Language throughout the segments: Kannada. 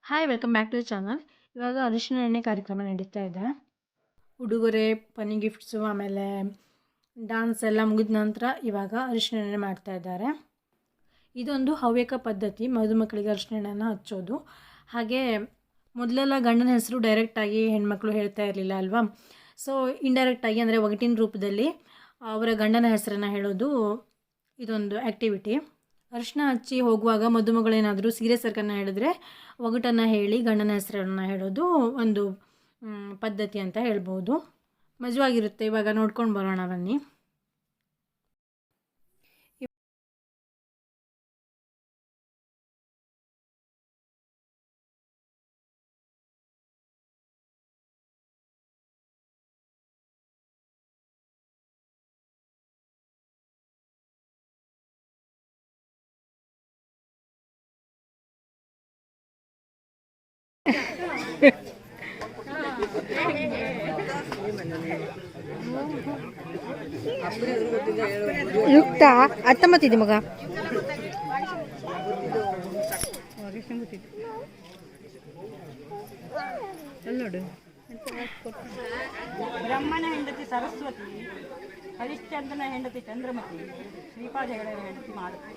Hi welcome back to the channel. ಇವಾಗ ಅರಿಶಿನ ಎಣ್ಣೆ ಕಾರ್ಯಕ್ರಮ ನಡೀತಾ ಇದೆ. ಉಡುಗೊರೆ, ಪನಿ ಗಿಫ್ಟ್ಸು, ಆಮೇಲೆ ಡ್ಯಾನ್ಸ್ ಎಲ್ಲ ಮುಗಿದ ನಂತರ ಇವಾಗ ಅರಿಶಿನ ಎಣ್ಣೆ ಮಾಡ್ತಾ ಇದ್ದಾರೆ. ಇದೊಂದು ಹವ್ಯಕ ಪದ್ಧತಿ, ಮದುಮಕ್ಕಳಿಗೆ ಅರಿಶಿನ ಎಣ್ಣೆನ ಹಚ್ಚೋದು. ಹಾಗೆ ಮೊದಲೆಲ್ಲ ಗಂಡನ ಹೆಸರು ಡೈರೆಕ್ಟಾಗಿ ಹೆಣ್ಮಕ್ಳು ಹೇಳ್ತಾ ಇರಲಿಲ್ಲ ಅಲ್ವಾ. ಸೊ ಇಂಡೈರೆಕ್ಟಾಗಿ ಅಂದರೆ ಒಗಟಿನ ರೂಪದಲ್ಲಿ ಅವರ ಗಂಡನ ಹೆಸರನ್ನು ಹೇಳೋದು ಇದೊಂದು ಆ್ಯಕ್ಟಿವಿಟಿ. ಅರಿಶಿನ ಹಚ್ಚಿ ಹೋಗುವಾಗ ಮದುಮಗಳೇನಾದರೂ ಸೀರೆ ಸರ್ಕನ್ನು ಹೇಳಿದ್ರೆ ಒಗಟನ್ನು ಹೇಳಿ ಗಂಡನ ಹೆಸರನ್ನು ಹೇಳೋದು ಒಂದು ಪದ್ಧತಿ ಅಂತ ಹೇಳ್ಬೋದು. ಮಜವಾಗಿರುತ್ತೆ. ಇವಾಗ ನೋಡ್ಕೊಂಡು ಬರೋಣ ಬನ್ನಿ. ಯುಕ್ತ ಹತ್ತೊಂಬತ್ತಿದೆ ಮಗ. ಬ್ರಹ್ಮನ ಹೆಂಡತಿ ಸರಸ್ವತಿ, ಹರಿಶ್ಚಂದ್ರನ ಹೆಂಡತಿ ಚಂದ್ರಮತಿ, ಶ್ರೀಪಾದ ಹೆಗಡೆಯ ಹೆಂಡತಿ ಮಾಲತಿ.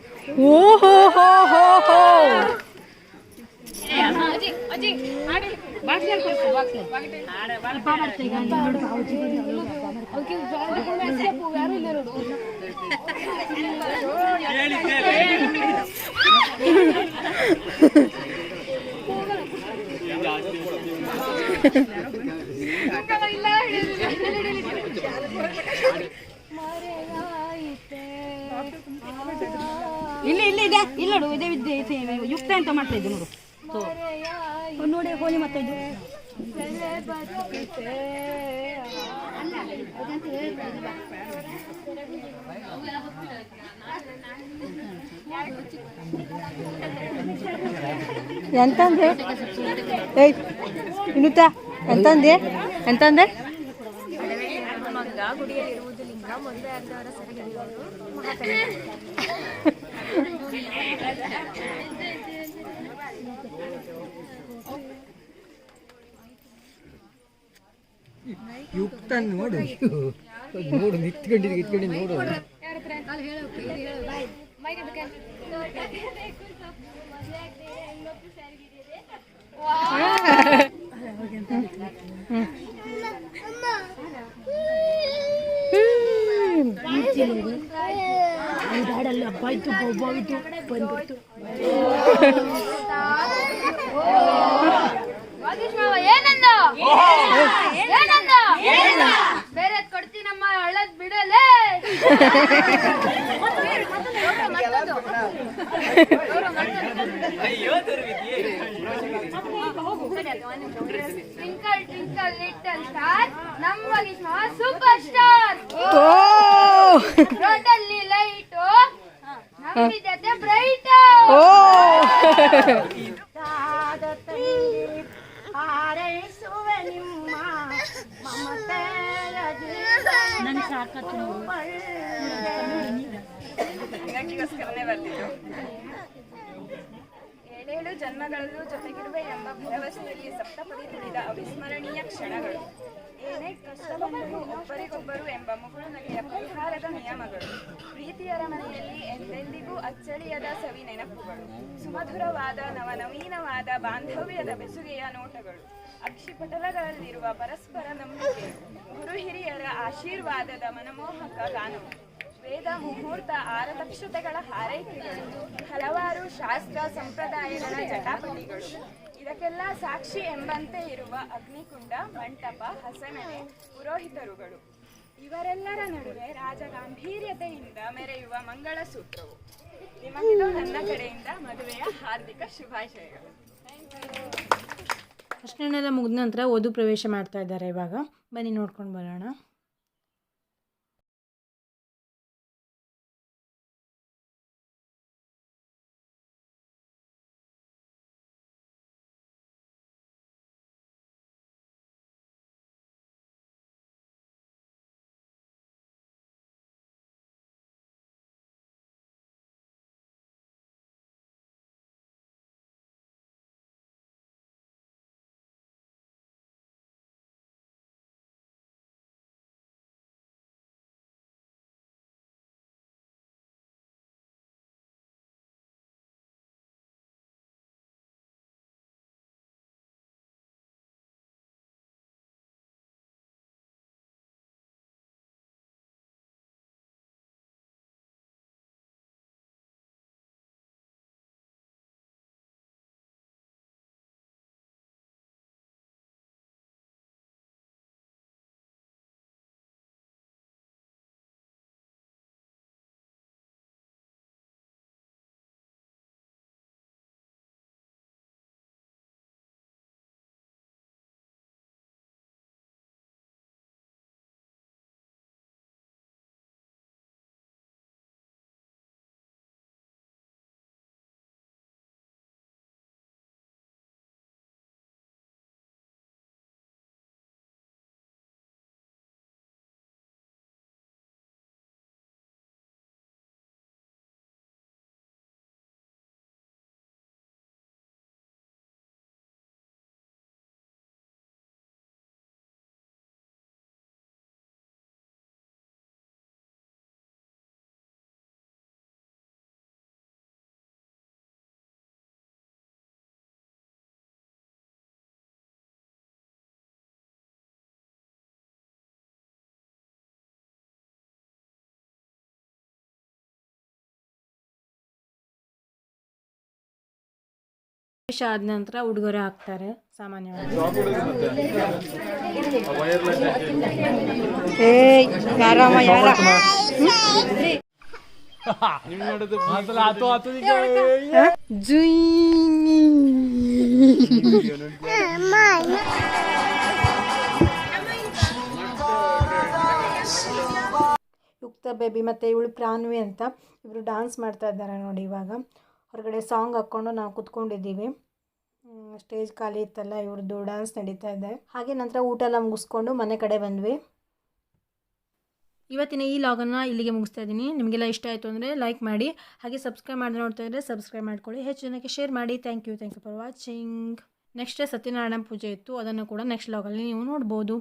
ಇಲ್ಲಿ ಇಲ್ಲಿ ಇದೆ, ಇಲ್ಲ ನೋಡು, ಇದೇ ಯುಕ್ತ ಅಂತ ಮಾಡ್ತಾ ಇದ್ದೆ ನೋಡು. ನೋಡಿ ಹೋಲಿ ಮತ್ತೆ ಇದು ಎಂತಂದೆ ಏಯ್ ವಿನುತ ಎಂತಂದೆ ಎಂತಂದೆ ಗುಡಿಯಲ್ಲಿರುವುದು ಲಿಂಗ, ಮದುವೆ ಆಗದವರ ಸೆರಗಿರುವುದು ಯುಕ್ತ ನೋಡು ನೋಡು ನಿಂತ್ಕೊಂಡಿದ್ದು ನೋಡು. ಗಾಡಲ್ಲಿ ಹಬ್ಬ ಆಯ್ತು, ಬೊಬ್ಬ ಆಯ್ತು, ಬಂದ್ಬಿಟ್ಟು ಬೇರೆ ಕೊಡ್ತೀನಮ್ಮ, ಹಳ್ಳದ್ ಬಿಡಲೇ. ಟ್ವಿಂಕಲ್ ಟ್ವಿಂಕಲ್ ಲಿಟಲ್ ಸ್ಟಾರ್, ನಮ್ಮ ಸೂಪರ್ ಸ್ಟಾರ್. ರೋಡಲ್ಲಿ ಲೈಟು, ನಮ್ಮಿದೆ ಬ್ರೈಟ್. ಹಾರೈಸುವೆ ನಿಮ್ಮ ಮಮತೆಯ ಏಳೇಳು ಜನ್ಮಗಳಲ್ಲೂ ಜೊತೆಗಿರುವೆ ಎಂಬ ಭರವಸೆಯಲ್ಲಿ ಸಪ್ತಪದಿ ತುಳಿದ ಅವಿಸ್ಮರಣೀಯ ಕ್ಷಣಗಳು. ಏನೇ ಕಷ್ಟ ಬಂದರೂ ಒಬ್ಬರಿಗೊಬ್ಬರು ಎಂಬ ಮುಗುಳು ನಗೆಯ ಪರಿಹಾರದ ನಿಯಮಗಳು. ಪ್ರೀತಿಯರ ಮನೆಯಲ್ಲಿ ಎಂದೆಂದಿಗೂ ಅಚ್ಚಳಿಯದ ಸವಿ ನೆನಪುಗಳು. ಸುಮಧುರವಾದ ನವನವೀನವಾದ ಬಾಂಧವ್ಯದ ಬೆಸುಗೆಯ ನೋಟಗಳು. ಅಕ್ಷಿಪಟಲಗಳಲ್ಲಿರುವ ಪರಸ್ಪರ ನಂಬಿಕೆ. ಗುರು ಹಿರಿಯರ ಆಶೀರ್ವಾದದ ಮನಮೋಹಕ ಗಾನವು. ವೇದ ಮುಹೂರ್ತ ಆರತಕ್ಷತೆಗಳ ಹಾರೈಕೆಗಳು. ಹಲವಾರು ಶಾಸ್ತ್ರ ಸಂಪ್ರದಾಯಗಳ ಜಟಾಪಟಿಗಳು. ಇದಕ್ಕೆಲ್ಲ ಸಾಕ್ಷಿ ಎಂಬಂತೆ ಇರುವ ಅಗ್ನಿಕುಂಡ, ಮಂಟಪ, ಹಸನನೆ, ಪುರೋಹಿತರುಗಳು. ಇವರೆಲ್ಲರ ನಡುವೆ ರಾಜಗಾಂಭೀರ್ಯತೆಯಿಂದ ಮೆರೆಯುವ ಮಂಗಳಸೂತ್ರವು. ನಿಮಗಿದು ನನ್ನ ಕಡೆಯಿಂದ ಮದುವೆಯ ಹಾರ್ದಿಕ ಶುಭಾಶಯಗಳು. ಅರಿಶಿನ ಮುಗಿದ ನಂತರ ವಧು ಪ್ರವೇಶ ಮಾಡ್ತಾ ಇದ್ದಾರೆ. ಇವಾಗ ಬನ್ನಿ ನೋಡ್ಕೊಂಡು ಬರೋಣ. ಪ್ರವೇಶ ಆದ ನಂತರ ಉಡುಗೊರೆ ಹಾಕ್ತಾರೆ ಸಾಮಾನ್ಯವಾಗಿ. ಯುಕ್ತ ಬೇಬಿ ಮತ್ತು ಇವಳು ಪ್ರಾನ್ವಿ ಅಂತ ಇವರು ಡ್ಯಾನ್ಸ್ ಮಾಡ್ತಾ ಇದ್ದಾರೆ ನೋಡಿ. ಇವಾಗ ಹೊರಗಡೆ ಸಾಂಗ್ ಹಾಕ್ಕೊಂಡು ನಾವು ಕುತ್ಕೊಂಡಿದ್ದೀವಿ. ಸ್ಟೇಜ್ ಖಾಲಿ ಇತ್ತಲ್ಲ, ಇವ್ರದ್ದು ಡ್ಯಾನ್ಸ್ ನಡೀತಾ ಇದೆ. ಹಾಗೆ ನಂತರ ಊಟ ಎಲ್ಲ ಮುಗಿಸ್ಕೊಂಡು ಮನೆ ಕಡೆ ಬಂದ್ವಿ. ಇವತ್ತಿನ ಈ ಲಾಗನ್ನು ಇಲ್ಲಿಗೆ ಮುಗಿಸ್ತಾ ಇದ್ದೀನಿ. ನಿಮಗೆಲ್ಲ ಇಷ್ಟ ಆಯಿತು ಅಂದರೆ ಲೈಕ್ ಮಾಡಿ, ಹಾಗೆ ಸಬ್ಸ್ಕ್ರೈಬ್ ಮಾಡಿ ನೋಡ್ತಾ ಇದ್ದರೆ ಸಬ್ಸ್ಕ್ರೈಬ್ ಮಾಡ್ಕೊಳ್ಳಿ, ಹೆಚ್ಚು ಜನಕ್ಕೆ ಶೇರ್ ಮಾಡಿ. Thank you for watching. Next Satyanarayana ಪೂಜೆ ಇತ್ತು, ಅದನ್ನು ಕೂಡ ನೆಕ್ಸ್ಟ್ ಲಾಗಲ್ಲಿ ನೀವು ನೋಡ್ಬೋದು.